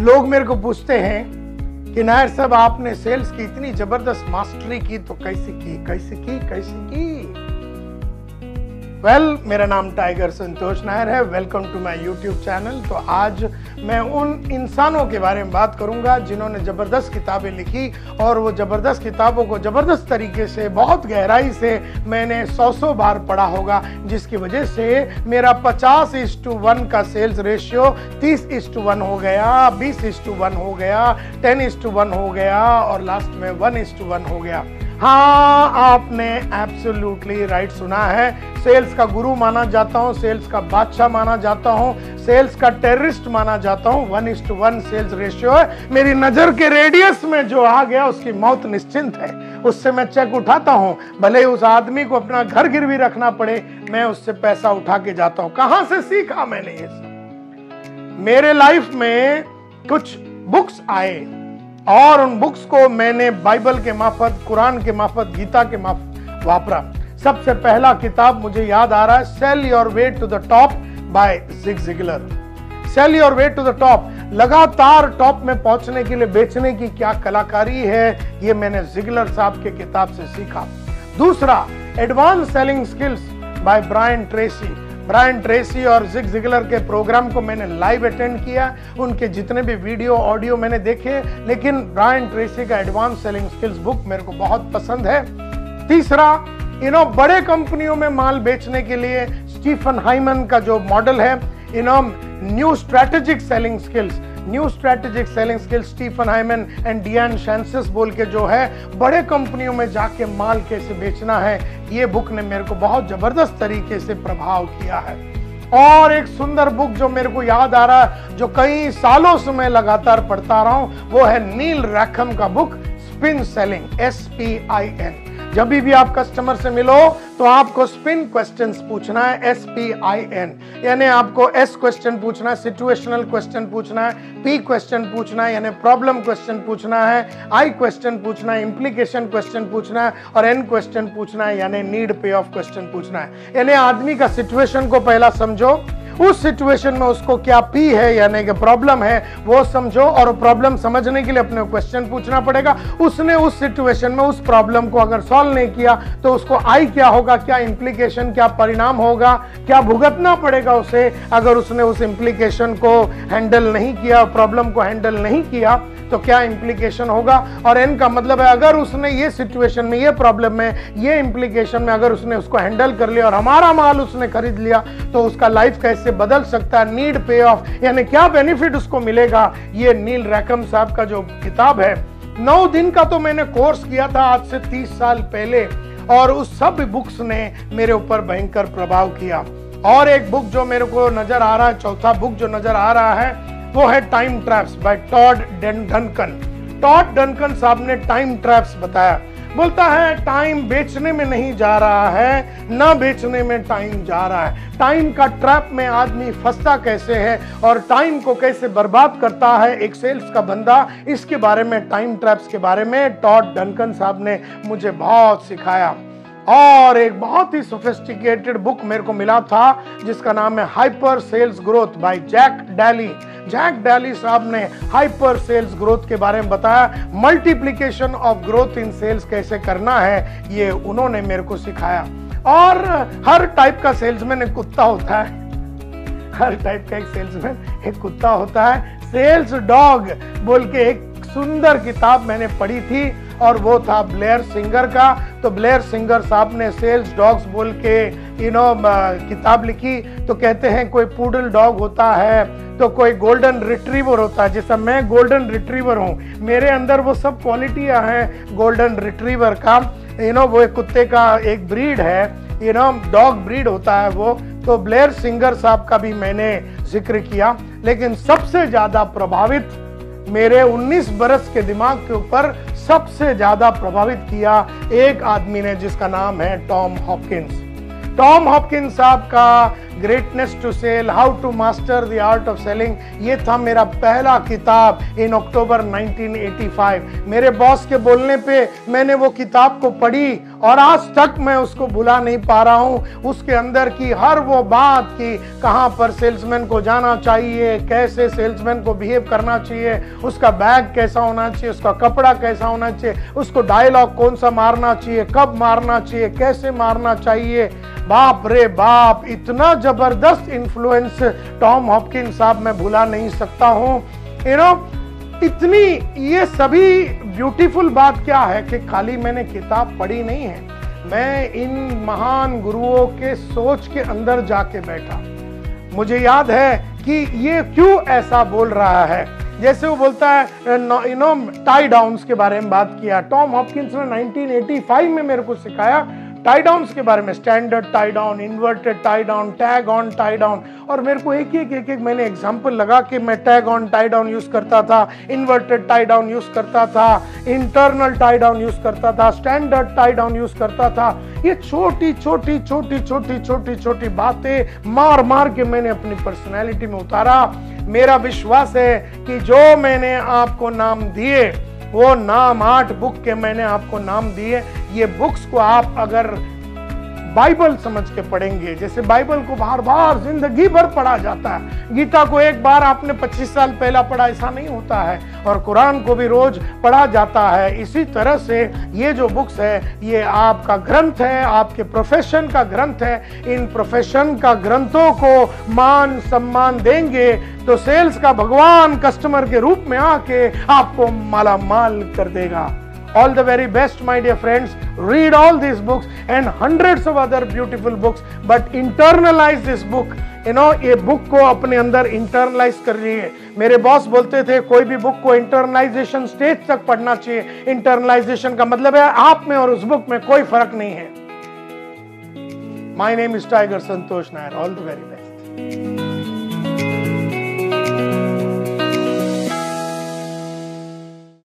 लोग मेरे को पूछते हैं कि नायर साहब आपने सेल्स की इतनी जबरदस्त मास्टरी की तो कैसे की? मेरा नाम टाइगर संतोष नायर है। Welcome to my YouTube channel. तो आज मैं उन इंसानों के बारे में बात करूंगा जिन्होंने जबरदस्त किताबें लिखी और वो जबरदस्त किताबों को जबरदस्त तरीके से बहुत गहराई से मैंने 100 बार पढ़ा होगा, जिसकी वजह से मेरा 50:1 का सेल्स रेशियो 30:1 हो गया, 20:1 हो गया, 10:1 हो गया और लास्ट में 1:1 हो गया। हाँ, आपने एब्सोल्युटली राइट सुना है। सेल्स का गुरु माना जाता हूँ, सेल्स का बादशाह माना जाता हूँ, सेल्स का टेररिस्ट माना जाता हूँ। 1:1 सेल्स रेशियो है। मेरी नजर के रेडियस में जो आ गया उसकी मौत निश्चिंत है। उससे मैं चेक उठाता हूँ, भले ही उस आदमी को अपना घर गिरवी रखना पड़े, मैं उससे पैसा उठा के जाता हूँ। कहां से सीखा मैंने ये सब? मेरे लाइफ में कुछ बुक्स आए और उन बुक्स को मैंने बाइबल के मार्फत, कुरान के मार्फत, गीता के मार्फत वापरा। सबसे पहला किताब मुझे याद आ रहा है, sell your way to the top by Zig Ziglar. Sell your way to the top, लगातार टॉप में पहुंचने के लिए बेचने की क्या कलाकारी है, ये मैंने ज़िगलर साहब के किताब से सीखा। दूसरा, advance selling skills by Brian Tracy. Brian Tracy और जिग ज़िगलर के प्रोग्राम को मैंने लाइव अटेंड किया, उनके जितने भी वीडियो ऑडियो मैंने देखे, लेकिन ब्रायन ट्रेसी का एडवांस सेलिंग स्किल्स बुक मेरे को बहुत पसंद है। तीसरा, बड़े कंपनियों में माल बेचने के लिए स्टीफन हाइमन का जो मॉडल है, new strategic selling skills, Stephen Heiman and Diane Sanchez बोल के जो है, बड़े कंपनियों में जाके माल कैसे बेचना है, ये बुक ने मेरे को बहुत जबरदस्त तरीके से प्रभाव किया है। और एक सुंदर बुक जो मेरे को याद आ रहा है, जो कई सालों से मैं लगातार पढ़ता रहा हूं, वो है नील रैकम का बुक स्पिन सेलिंग, SPIN। जब भी आप कस्टमर से मिलो तो आपको स्पिन क्वेश्चंस पूछना है, SPIN, यानी आपको S क्वेश्चन पूछना है, सिचुएशनल क्वेश्चन पूछना है, P क्वेश्चन पूछना है यानी प्रॉब्लम क्वेश्चन पूछना है, I क्वेश्चन पूछना है, इंप्लीकेशन क्वेश्चन पूछना है और N क्वेश्चन पूछना है यानी नीड पे ऑफ क्वेश्चन पूछना है। यानी आदमी का सिचुएशन को पहला समझो, उस सिचुएशन में उसको क्या पी है यानी कि प्रॉब्लम है वो समझो, और प्रॉब्लम समझने के लिए अपने क्वेश्चन पूछना पड़ेगा। उसने उस सिचुएशन में उस प्रॉब्लम को अगर सॉल्व नहीं किया तो उसको आई क्या होगा, क्या इंप्लीकेशन, क्या परिणाम होगा, क्या भुगतना पड़ेगा उसे अगर उसने उस इंप्लीकेशन को हैंडल नहीं किया, प्रॉब्लम को हैंडल नहीं किया तो क्या इंप्लीकेशन होगा। और एन का मतलब है अगर उसने ये सिचुएशन में, ये प्रॉब्लम में, ये इंप्लीकेशन में अगर उसने उसको हैंडल कर लिया और हमारा माल उसने खरीद लिया तो उसका लाइफ कैसे बदल सकता है, नीड पे ऑफ यानी क्या बेनिफिट उसको मिलेगा। ये नील रैकम साहब का जो किताब है, 9 दिन का तो मैंने कोर्स किया था आज से 30 साल पहले, और उस सब बुक्स ने मेरे ऊपर भयंकर प्रभाव किया। और एक बुक जो मेरे को नजर आ रहा है, चौथा बुक जो नजर आ रहा है, वो है time traps by Todd Duncan. Todd Duncan साहब ने टाइम ट्रैप्स बताया। बोलता है टाइम बेचने में नहीं जा रहा है, ना बेचने में टाइम जा रहा है। टाइम का ट्रैप में आदमी फंसता कैसे है और टाइम को कैसे बर्बाद करता है एक सेल्स का बंदा, इसके बारे में, टाइम ट्रैप्स के बारे में टॉड डनकन साहब ने मुझे बहुत सिखाया। और एक बहुत ही सोफिस्टिकेटेड बुक मेरे को मिला था जिसका नाम है hyper sales growth by Jack Daly. Jack Daly साहब ने हाइपर सेल्स ग्रोथ के बारे में बताया, multiplication of growth in sales कैसे करना है, ये उन्होंने मेरे को सिखाया। और हर टाइप का सेल्समैन एक कुत्ता होता है, हर टाइप का एक सेल्समैन एक कुत्ता होता है। सेल्स डॉग बोल के एक सुंदर किताब मैंने पढ़ी थी और वो था ब्लेयर सिंगर का। तो ब्लेयर सिंगर साहब ने सेल्स डॉग्स बोल के किताब लिखी। तो कहते हैं कोई पूडल डॉग होता है तो कोई गोल्डन रिट्रीवर होता है, जैसा मैं गोल्डन रिट्रीवर हूँ, मेरे अंदर वो सब क्वालिटियाँ हैं गोल्डन रिट्रीवर का। वो एक कुत्ते का एक ब्रीड है, डॉग ब्रीड होता है वो। तो ब्लेयर सिंगर साहब का भी मैंने जिक्र किया, लेकिन सबसे ज्यादा प्रभावित मेरे 19 बरस के दिमाग के ऊपर सबसे ज्यादा प्रभावित किया एक आदमी ने जिसका नाम है टॉम हॉपकिंस। टॉम हॉपकिंस साहब का greatness to sell, how to master the art of selling. ये था मेरा पहला किताब इन अक्टूबर 1985। मेरे बॉस के बोलने पे मैंने वो किताब को पढ़ी और आज तक मैं उसको भुला नहीं पा रहा हूँ। उसके अंदर की हर वो बात कि कहाँ पर सेल्समैन को जाना चाहिए, कैसे सेल्समैन को बिहेव करना चाहिए, उसका बैग कैसा होना चाहिए, उसका कपड़ा कैसा होना चाहिए, उसको डायलॉग कौन सा मारना चाहिए, कब मारना चाहिए, कैसे मारना चाहिए। बाप रे बाप, इतना जबरदस्त इन्फ्लुएंस टॉम हॉपकिंस साहब मैं भुला नहीं सकता हूँ। इतनी ये सभी ब्यूटीफुल बात क्या है कि खाली मैंने किताब पढ़ी नहीं है, मैं इन महान गुरुओं के सोच के अंदर जाके बैठा। मुझे याद है कि ये क्यों ऐसा बोल रहा है। जैसे वो बोलता है टाई डाउन्स के बारे में बात किया। टॉम हॉपकिंस ने 1985 में मेरे को सिखाया टाई डाउन्स के बारे में, standard tie down, inverted tie down, tag on tie down. और मेरे को एक मैंने एग्जांपल लगा कि मैं tag on tie down use करता था, इन्वर्टेड टाई डाउन यूज करता था, इंटरनल टाई डाउन यूज करता था, स्टैंडर्ड टाई डाउन यूज करता था। ये छोटी छोटी छोटी छोटी छोटी छोटी बातें मार मार के मैंने अपनी पर्सनैलिटी में उतारा। मेरा विश्वास है कि जो मैंने आपको नाम दिए, वो नाम 8 बुक के मैंने आपको नाम दिए। ये बुक्स को आप अगर बाइबल समझ के पढ़ेंगे, जैसे बाइबल को बार बार जिंदगी भर पढ़ा जाता है, गीता को एक बार आपने 25 साल पहला पढ़ा ऐसा नहीं होता है, और कुरान को भी रोज पढ़ा जाता है। इसी तरह से ये जो बुक्स है ये आपका ग्रंथ है, आपके प्रोफेशन का ग्रंथ है। इन प्रोफेशन का ग्रंथों को मान सम्मान देंगे तो सेल्स का भगवान कस्टमर के रूप में आके आपको माला माल कर देगा। All the very best, my dear friends. Read all these books and hundreds of other beautiful books, but internalize this book. ये बुक को अपने अंदर इंटरनलाइज कर लीजिए। मेरे बॉस बोलते थे कोई भी बुक को इंटरनलाइजेशन स्टेज तक पढ़ना चाहिए। इंटरनलाइजेशन का मतलब है आप में और उस बुक में कोई फर्क नहीं है। My name is Tiger Santosh Nair. All the very best.